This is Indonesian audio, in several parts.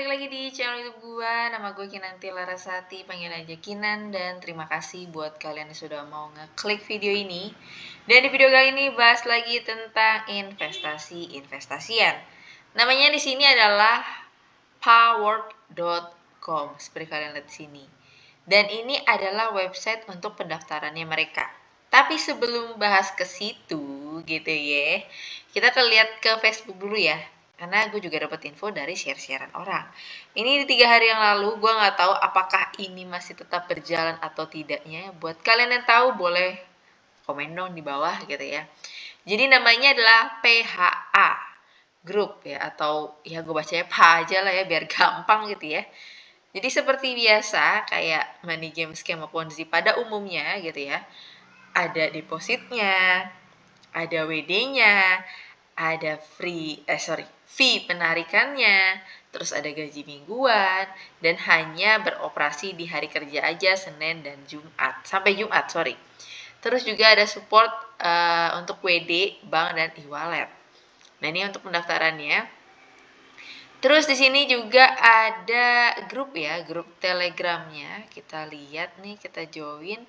balik lagi di channel YouTube gua. Nama gue Kinanti Larasati, panggil aja Kinan. Dan terima kasih buat kalian yang sudah mau ngeklik video ini. Dan di video kali ini bahas lagi tentang investasi-investasian. Namanya di sini adalah powered.com seperti kalian lihat di sini. Dan ini adalah website untuk pendaftarannya mereka. Tapi sebelum bahas ke situ gitu ya, kita lihat ke Facebook dulu ya. Karena gue juga dapat info dari share-sharean orang. Ini di 3 hari yang lalu, gue nggak tahu apakah ini masih tetap berjalan atau tidaknya. Buat kalian yang tahu boleh komen dong di bawah gitu ya. Jadi namanya adalah PHA Group ya, atau ya gue bacanya PHA aja lah ya biar gampang gitu ya. Jadi seperti biasa kayak money game scam Ponzi pada umumnya gitu ya. Ada depositnya, ada WD-nya, ada fee penarikannya, terus ada gaji mingguan, dan hanya beroperasi di hari kerja aja, Senin dan Jumat, sampai Jumat, sorry. Terus juga ada support untuk WD, bank, dan e-wallet. Nah, ini untuk pendaftarannya. Terus di sini juga ada grup ya, grup Telegramnya. Kita lihat nih, kita join.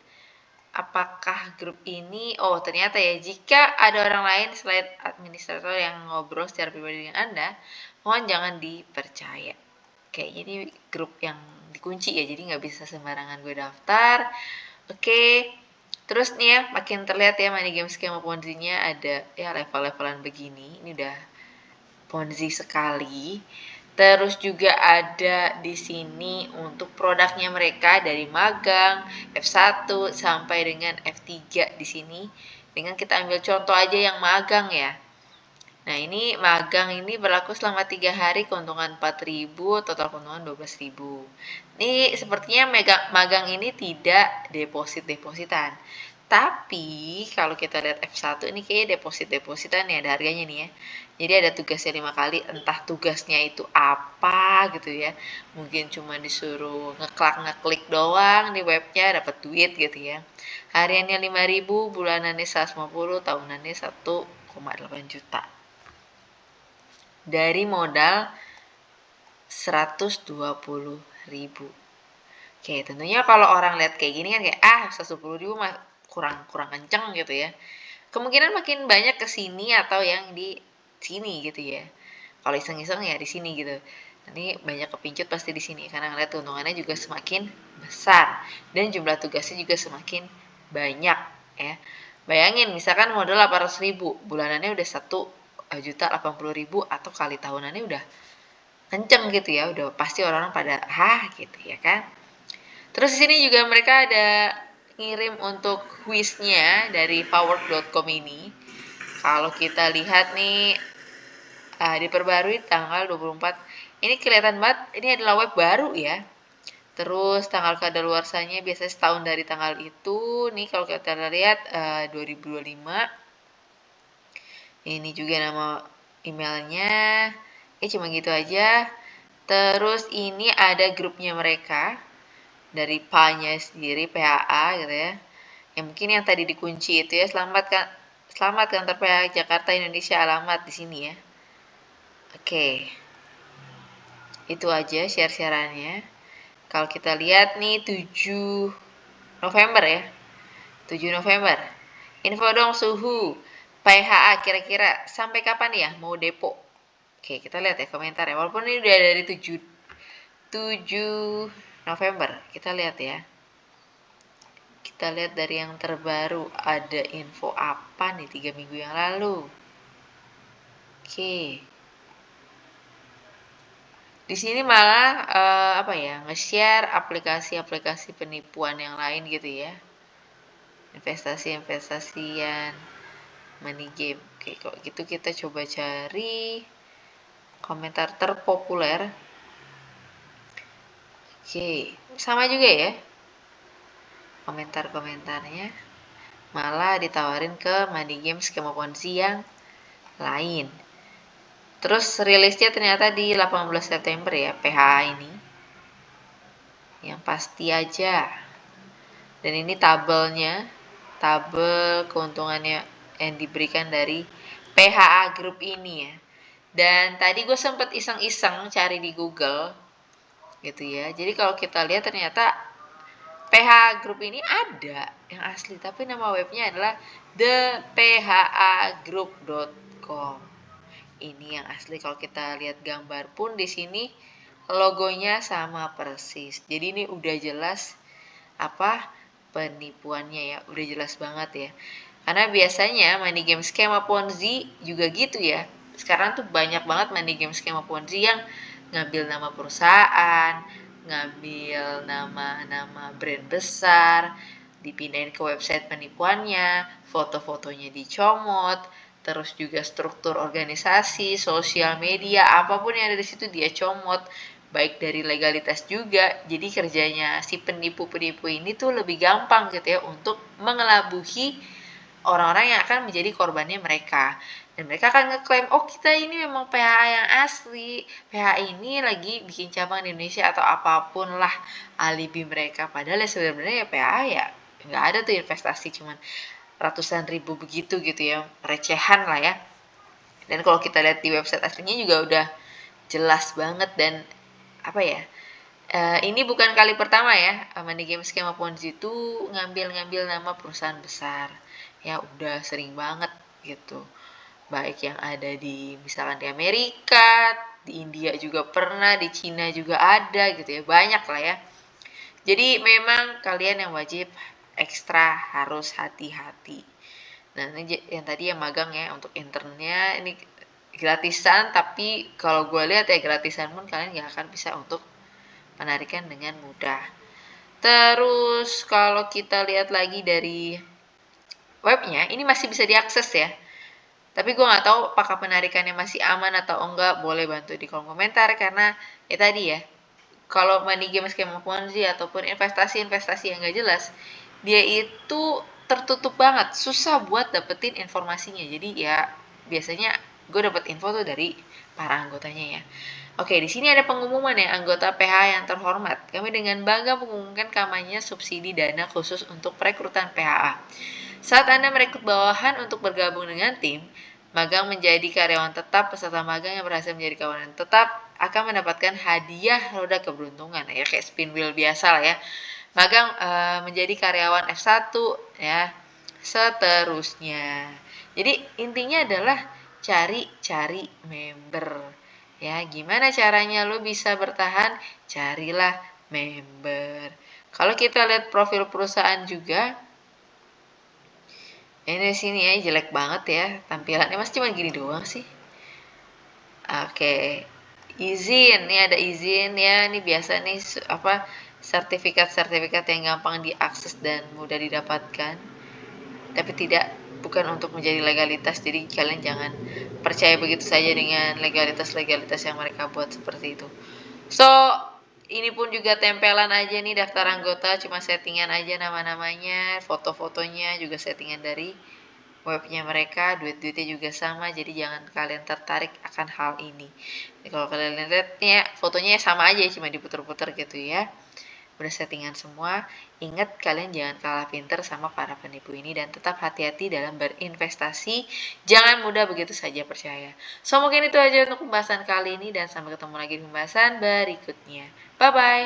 Apakah grup ini, ternyata ya, jika ada orang lain selain administrator yang ngobrol secara pribadi dengan Anda, mohon jangan dipercaya. Oke, jadi grup yang dikunci ya, jadi nggak bisa sembarangan gue daftar. Oke, terus nih ya, makin terlihat ya money game scam Ponzi-nya ada ya level-levelan begini. Ini udah Ponzi sekali. Terus juga ada di sini untuk produknya mereka dari magang, F1 sampai dengan F3 di sini. Dengan kita ambil contoh aja yang magang ya. Nah, ini magang ini berlaku selama 3 hari, keuntungan 4.000, total keuntungan 12.000. Ini sepertinya magang ini tidak deposit-depositan. Tapi kalau kita lihat F1 ini kayaknya deposit-depositan ya, ada harganya nih ya. Jadi ada tugasnya 5 kali, entah tugasnya itu apa gitu ya. Mungkin cuma disuruh ngeklik doang di webnya dapat duit gitu ya. Hariannya 5.000, bulanannya 150, tahunannya 1,8 juta. Dari modal 120.000. Oke, tentunya kalau orang lihat kayak gini kan kayak 120.000 mah kurang kenceng gitu ya. Kemungkinan makin banyak ke sini atau yang di sini gitu ya. Kalau iseng-iseng ya di sini gitu. Nanti banyak kepincut pasti di sini karena ngeliat keuntungannya juga semakin besar dan jumlah tugasnya juga semakin banyak ya. Bayangin misalkan modal 800.000, bulanannya udah 1.080.000 atau kali tahunannya udah kenceng gitu ya, udah pasti orang-orang pada gitu ya kan. Terus di sini juga mereka ada ngirim untuk quiznya dari power.com ini. Kalau kita lihat nih diperbarui tanggal 24. Ini kelihatan banget ini adalah web baru ya. Terus tanggal kadaluarsanya biasanya setahun dari tanggal itu. Nih kalau kita lihat 2025. Ini juga nama emailnya. Cuma gitu aja. Terus ini ada grupnya mereka dari PA-nya sendiri, PHA gitu ya. Yang mungkin yang tadi dikunci itu ya, selamat kantor PHA Jakarta Indonesia, alamat di sini ya. Oke. Itu aja share-sharannya. Kalau kita lihat nih 7 November ya. 7 November. Info dong suhu PHA kira-kira sampai kapan ya mau depo? Oke, kita lihat ya komentar ya. Walaupun ini udah dari 7 November. Kita lihat ya. Kita lihat dari yang terbaru ada info apa nih 3 minggu yang lalu. Oke. Di sini malah nge-share aplikasi-aplikasi penipuan yang lain gitu ya. Investasi-investasian, money game. Oke, kalau gitu kita coba cari komentar terpopuler. Oke, sama juga ya. Komentar-komentarnya malah ditawarin ke money game skema Ponzi yang lain. Terus rilisnya ternyata di 18 September ya, PHA ini. Yang pasti aja. Dan ini tabel keuntungannya yang diberikan dari PHA Group ini ya. Dan tadi gue sempet iseng-iseng cari di Google gitu ya. Jadi kalau kita lihat ternyata PH Group ini ada yang asli, tapi nama webnya adalah thephagroup.com. Ini yang asli. Kalau kita lihat gambar pun di sini logonya sama persis. Jadi ini udah jelas apa penipuannya ya, udah jelas banget ya. Karena biasanya money game skema Ponzi juga gitu ya. Sekarang tuh banyak banget money game skema Ponzi yang ngambil nama perusahaan, ngambil nama-nama brand besar, dipindahin ke website penipuannya, foto-fotonya dicomot, terus juga struktur organisasi, sosial media, apapun yang ada di situ dia comot, baik dari legalitas juga. Jadi kerjanya si penipu-penipu ini tuh lebih gampang gitu ya untuk mengelabuhi orang-orang yang akan menjadi korbannya mereka. Dan mereka akan ngeklaim, oh kita ini memang PHA yang asli, PHA ini lagi bikin cabang di Indonesia atau apapun lah alibi mereka. Padahal ya sebenarnya ya PHA ya nggak ada tuh investasi, cuman ratusan ribu begitu gitu ya, recehan lah ya. Dan kalau kita lihat di website aslinya juga udah jelas banget. Dan apa ya, ini bukan kali pertama ya money game skema Ponzi itu ngambil nama perusahaan besar ya, udah sering banget gitu, baik yang ada di misalkan di Amerika, di India juga pernah, di Cina juga ada gitu ya, banyak lah ya. Jadi memang kalian yang wajib ekstra harus hati-hati. Nah ini yang tadi yang magang ya, untuk internnya ini gratisan, tapi kalau gue lihat ya gratisan pun kalian gak akan bisa untuk penarikan dengan mudah. Terus kalau kita lihat lagi dari webnya, ini masih bisa diakses ya. Tapi gue nggak tahu apakah penarikannya masih aman atau enggak. Boleh bantu di kolom komentar, karena ya tadi ya, kalau money game skema Ponzi ataupun investasi-investasi yang nggak jelas, dia itu tertutup banget, susah buat dapetin informasinya. Jadi ya biasanya gue dapet info tuh dari para anggotanya ya. Oke, di sini ada pengumuman ya, anggota PH yang terhormat. Kami dengan bangga mengumumkan kampanye subsidi dana khusus untuk perekrutan PHA. Saat Anda merekrut bawahan untuk bergabung dengan tim, magang menjadi karyawan tetap, peserta magang yang berhasil menjadi karyawan tetap akan mendapatkan hadiah roda keberuntungan ya, kayak spin wheel biasa lah ya. Magang menjadi karyawan F1 ya, seterusnya. Jadi intinya adalah cari member. Ya, gimana caranya lo bisa bertahan? Carilah member. Kalau kita lihat profil perusahaan juga, ini sini ya jelek banget ya tampilannya, mas cuma gini doang sih. Oke, izin, nih ada izin ya, ini biasa nih apa sertifikat-sertifikat yang gampang diakses dan mudah didapatkan, tapi bukan untuk menjadi legalitas. Jadi kalian jangan percaya begitu saja dengan legalitas yang mereka buat seperti itu. So ini pun juga tempelan aja nih, daftar anggota cuma settingan aja nama-namanya, foto-fotonya juga settingan dari webnya mereka, duit-duitnya juga sama. Jadi jangan kalian tertarik akan hal ini. Jadi kalau kalian lihatnya fotonya sama aja, cuma diputer-puter gitu ya, udah settingan semua. Ingat, kalian jangan kalah pinter sama para penipu ini dan tetap hati-hati dalam berinvestasi. Jangan mudah begitu saja percaya. So mungkin itu aja untuk pembahasan kali ini, dan sampai ketemu lagi di pembahasan berikutnya. Bye bye.